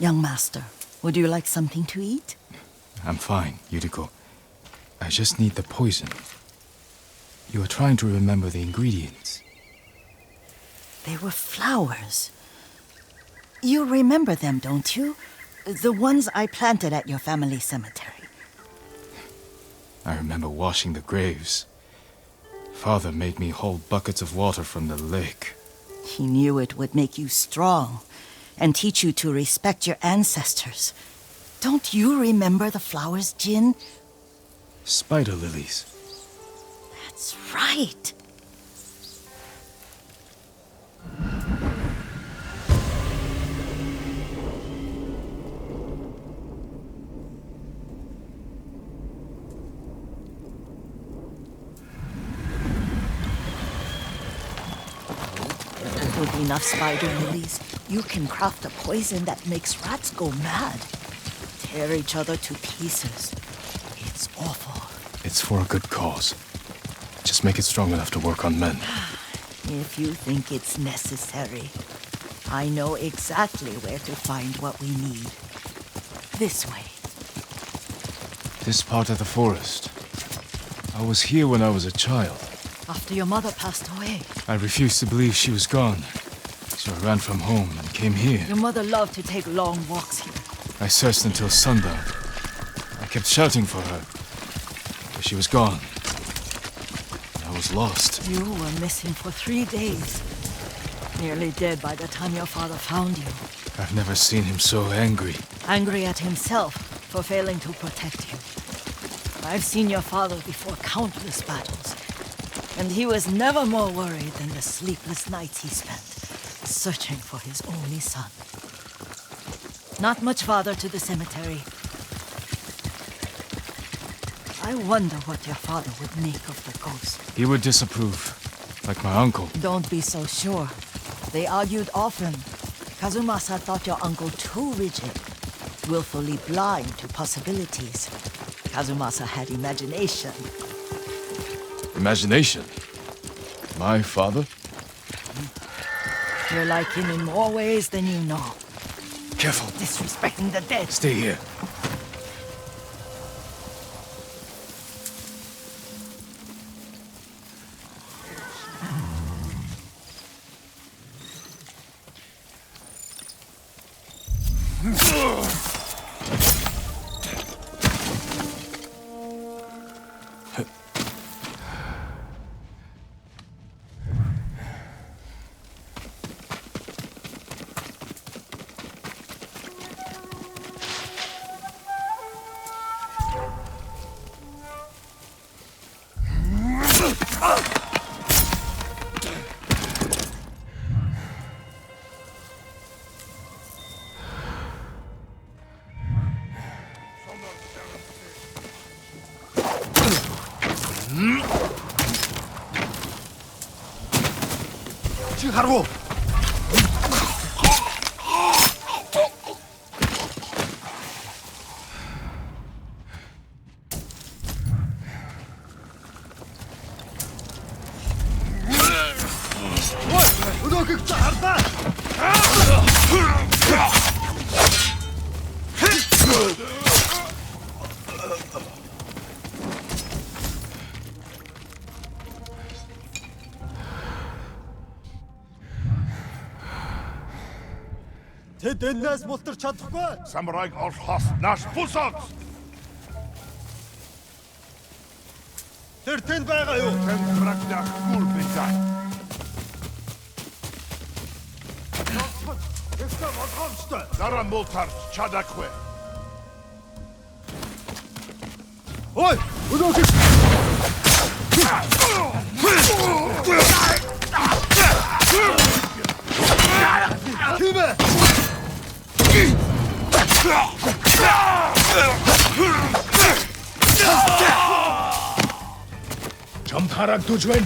Young master, would you like something to eat? I'm fine, Yuriko. I just need the poison. You are trying to remember the ingredients. They were flowers. You remember them, don't you? The ones I planted at your family cemetery. I remember washing the graves. Father made me hold buckets of water from the lake. He knew it would make you strong and teach you to respect your ancestors. Don't you remember the flowers, Jin? Spider lilies. That's right. With enough spider lilies, you can craft a poison that makes rats go mad. Tear each other to pieces. It's awful. It's for a good cause. Just make it strong enough to work on men. If you think it's necessary, I know exactly where to find what we need. This way. This part of the forest. I was here when I was a child. After your mother passed away. I refused to believe she was gone. So I ran from home and came here. Your mother loved to take long walks here. I searched until sundown. I kept shouting for her. But she was gone. I was lost. You were missing for 3 days. Nearly dead by the time your father found you. I've never seen him so angry. Angry at himself for failing to protect you. I've seen your father before countless battles. And he was never more worried than the sleepless nights he spent searching for his only son. Not much farther to the cemetery. I wonder what your father would make of the ghost. He would disapprove, like my uncle. Don't be so sure. They argued often. Kazumasa thought your uncle too rigid, willfully blind to possibilities. Kazumasa had imagination. Imagination? My father? You're like him in more ways than you know. Careful. Disrespecting the dead. Stay here. 하라고. Тэд энэс мултарч чадахгүй. Самурайг орхос наш бусаг. Тэр тэнд байгаа юу? Тэнд брагдах гүр бизай. Тэстэ болгоомжтой. Дараа мултарч чадахгүй. Ой, өнөөх. Кимэ? 좀 타락 도주엔.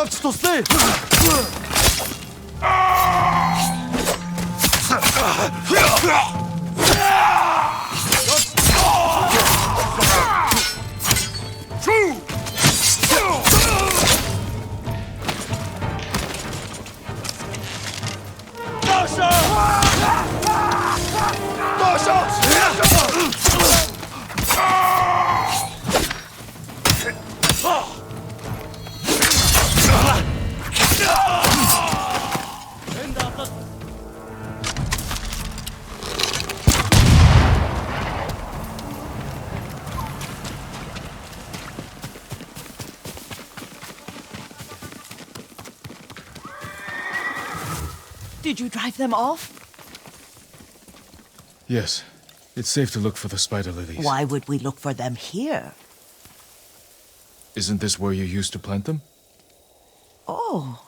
Axe to stay! Did you drive them off? Yes. It's safe to look for the spider lilies. Why would we look for them here? Isn't this where you used to plant them? Oh.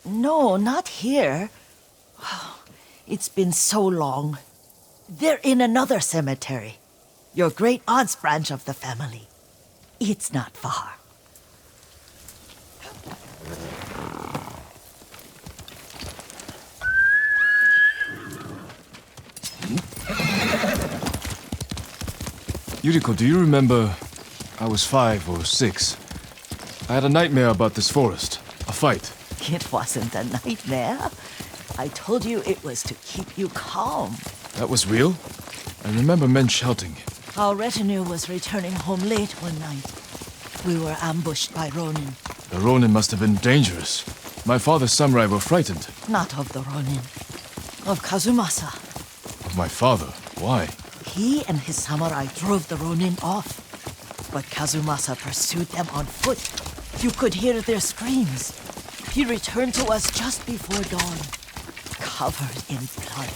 No, not here. It's been so long. They're in another cemetery. Your great aunt's branch of the family. It's not far. Yuriko, do you remember? I was 5 or 6. I had a nightmare about this forest. A fight. It wasn't a nightmare. I told you it was to keep you calm. That was real? I remember men shouting. Our retinue was returning home late one night. We were ambushed by Ronin. The Ronin must have been dangerous. My father's samurai were frightened. Not of the Ronin. Of Kazumasa. Of my father? Why? He and his samurai drove the Ronin off. But Kazumasa pursued them on foot. You could hear their screams. He returned to us just before dawn, covered in blood.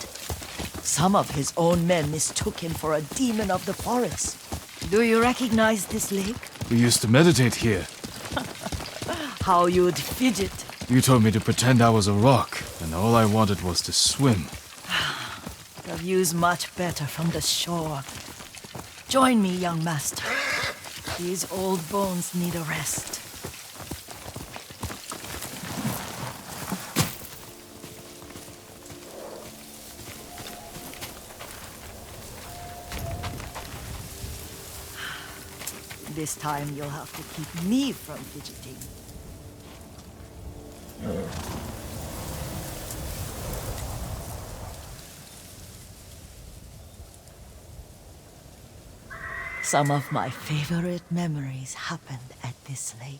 Some of his own men mistook him for a demon of the forest. Do you recognize this lake? We used to meditate here. How you'd fidget. You told me to pretend I was a rock, and all I wanted was to swim. The view's much better from the shore. Join me, young master. These old bones need a rest. This time you'll have to keep me from fidgeting. Some of my favorite memories happened at this lake.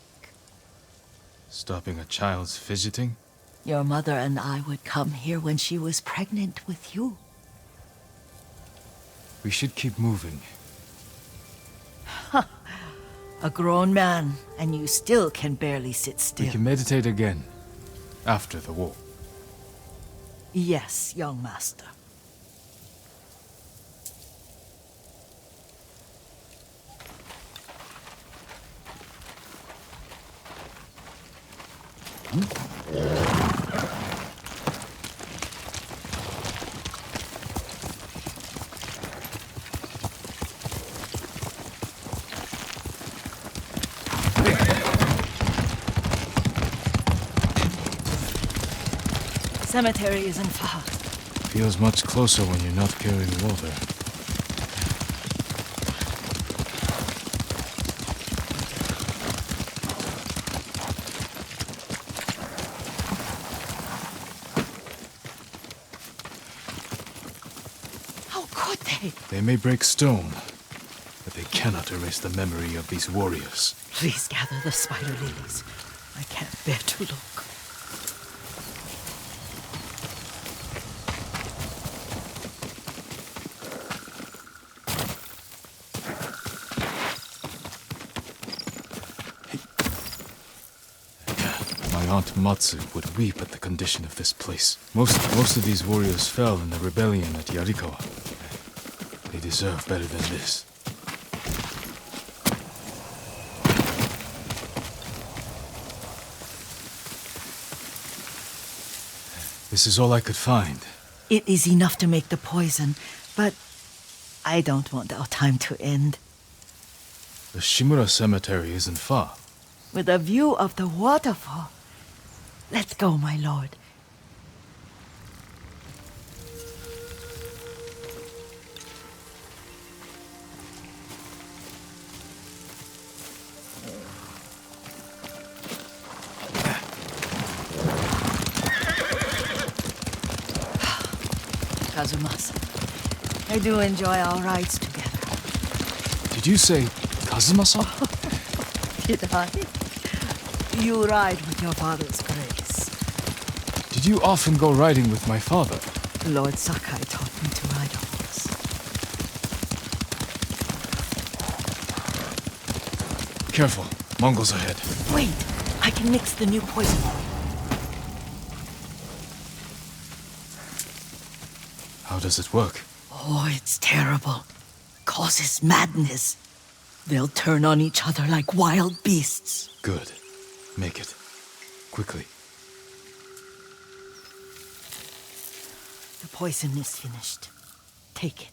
Stopping a child's fidgeting? Your mother and I would come here when she was pregnant with you. We should keep moving. A grown man, and you still can barely sit We still. can meditate again. After the war. Yes, young master. Cemetery isn't far. Feels much closer when you're not carrying water. How could they? They may break stone, but they cannot erase the memory of these warriors. Please gather the spider lilies. I can't bear to look. My aunt Matsu would weep at the condition of this place. Most of these warriors fell in the rebellion at Yarikawa. They deserve better than this. This is all I could find. It is enough to make the poison, but I don't want our time to end. The Shimura cemetery isn't far. with a view of the waterfall. Let's go, my lord. Kazumasa, I do enjoy our rides together. Did you say Kazumasa? Did I? You ride with your father's grace. Did you often go riding with my father? Lord Sakai taught me to ride a horse. Careful, Mongols ahead. Wait, I can mix the new poison. How does it work? Oh, it's terrible. Causes madness. They'll turn on each other like wild beasts. Good. Make it. Quickly. The poison is finished. Take it.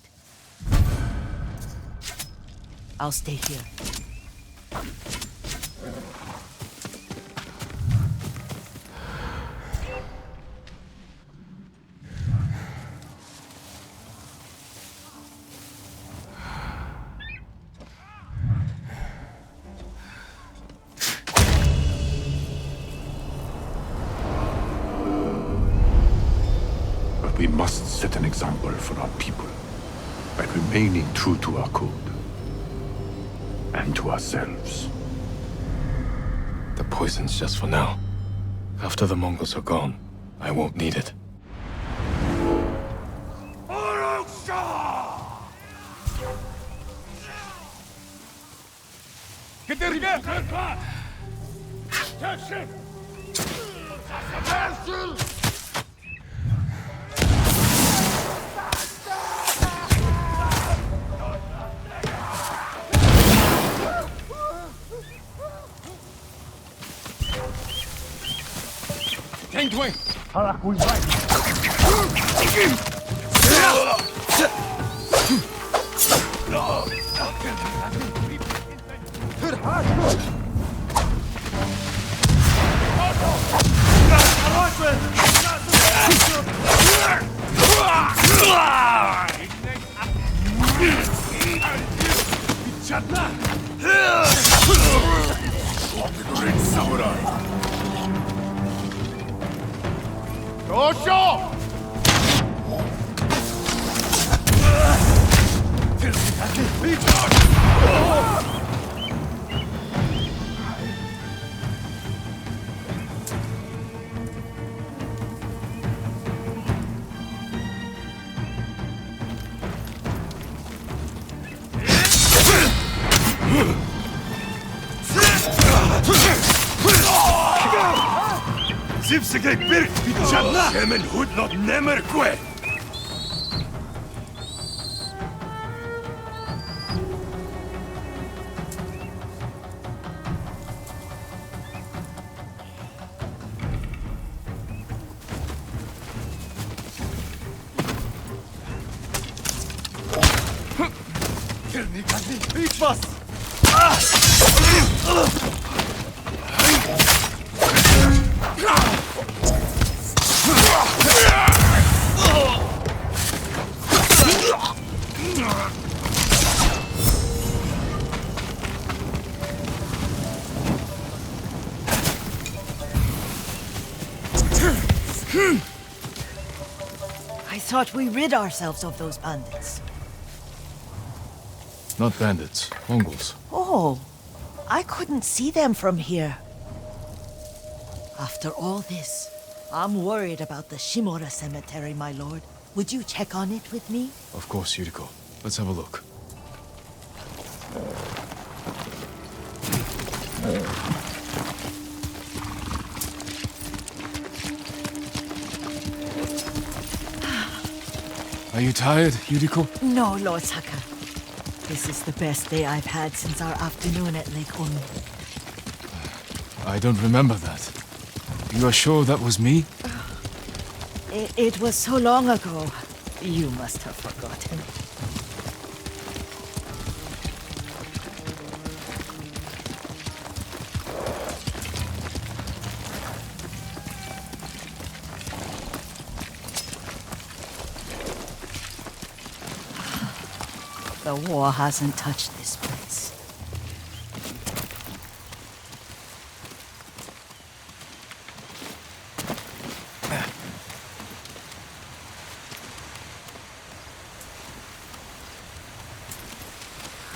I'll stay here. We must set an example for our people by remaining true to our code and to ourselves. The poison's just for now. After the Mongols are gone, I won't need it. Zipsige birk bichana! Shemen hudlot nemerkwe! Big boss! I thought we rid ourselves of those bandits. Not bandits, Mongols. Oh, I couldn't see them from here. After all this, I'm worried about the Shimura cemetery, my lord. Would you check on it with me? Of course, Yuriko. Let's have a look. Are you tired, Yuriko? No, Lord Saka. This is the best day I've had since our afternoon at Lake Onu. I don't remember that. You are sure that was me? It was so long ago. You must have forgotten. The war hasn't touched this place.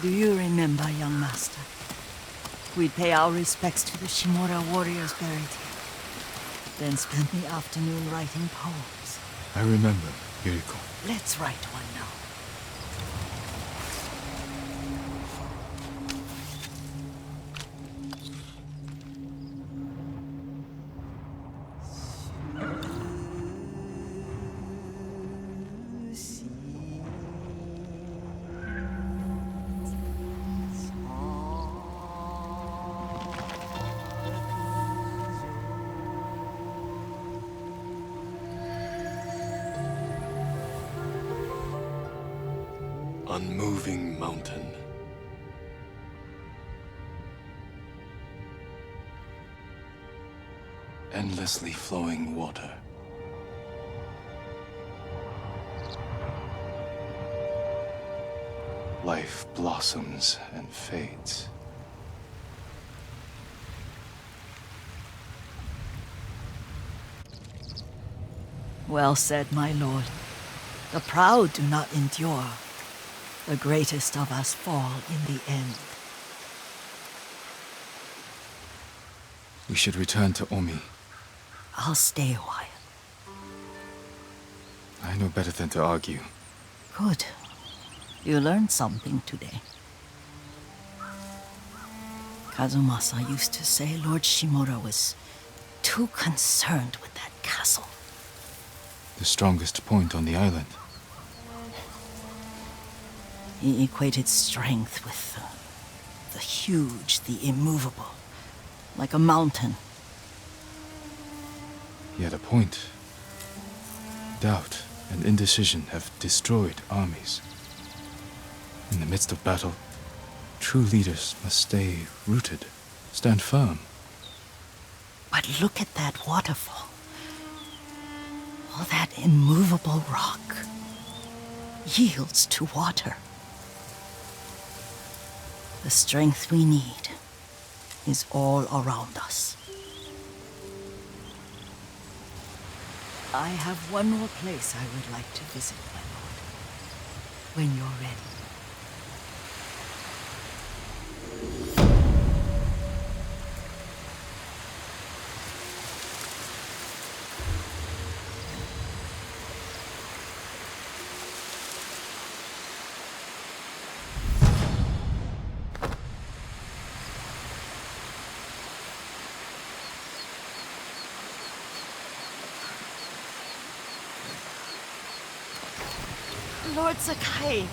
Do you remember, young master? We'd pay our respects to the Shimura warriors buried here, then spend the afternoon writing poems. I remember, Yuriko. Let's write one now. Unmoving mountain. Endlessly flowing water. Life blossoms and fades. Well said, my lord. The proud do not endure. The greatest of us fall in the end. We should return to Omi. I'll stay a while. I know better than to argue. Good. You learned something today. Kazumasa used to say Lord Shimura was too concerned with that castle. The strongest point on the island. He equated strength with the huge, the immovable, like a mountain. Yet a point. Doubt and indecision have destroyed armies. In the midst of battle, true leaders must stay rooted, stand firm. But look at that waterfall. All that immovable rock yields to water. The strength we need is all around us. I have one more place I would like to visit, my lord. When you're ready. Lord Sakai,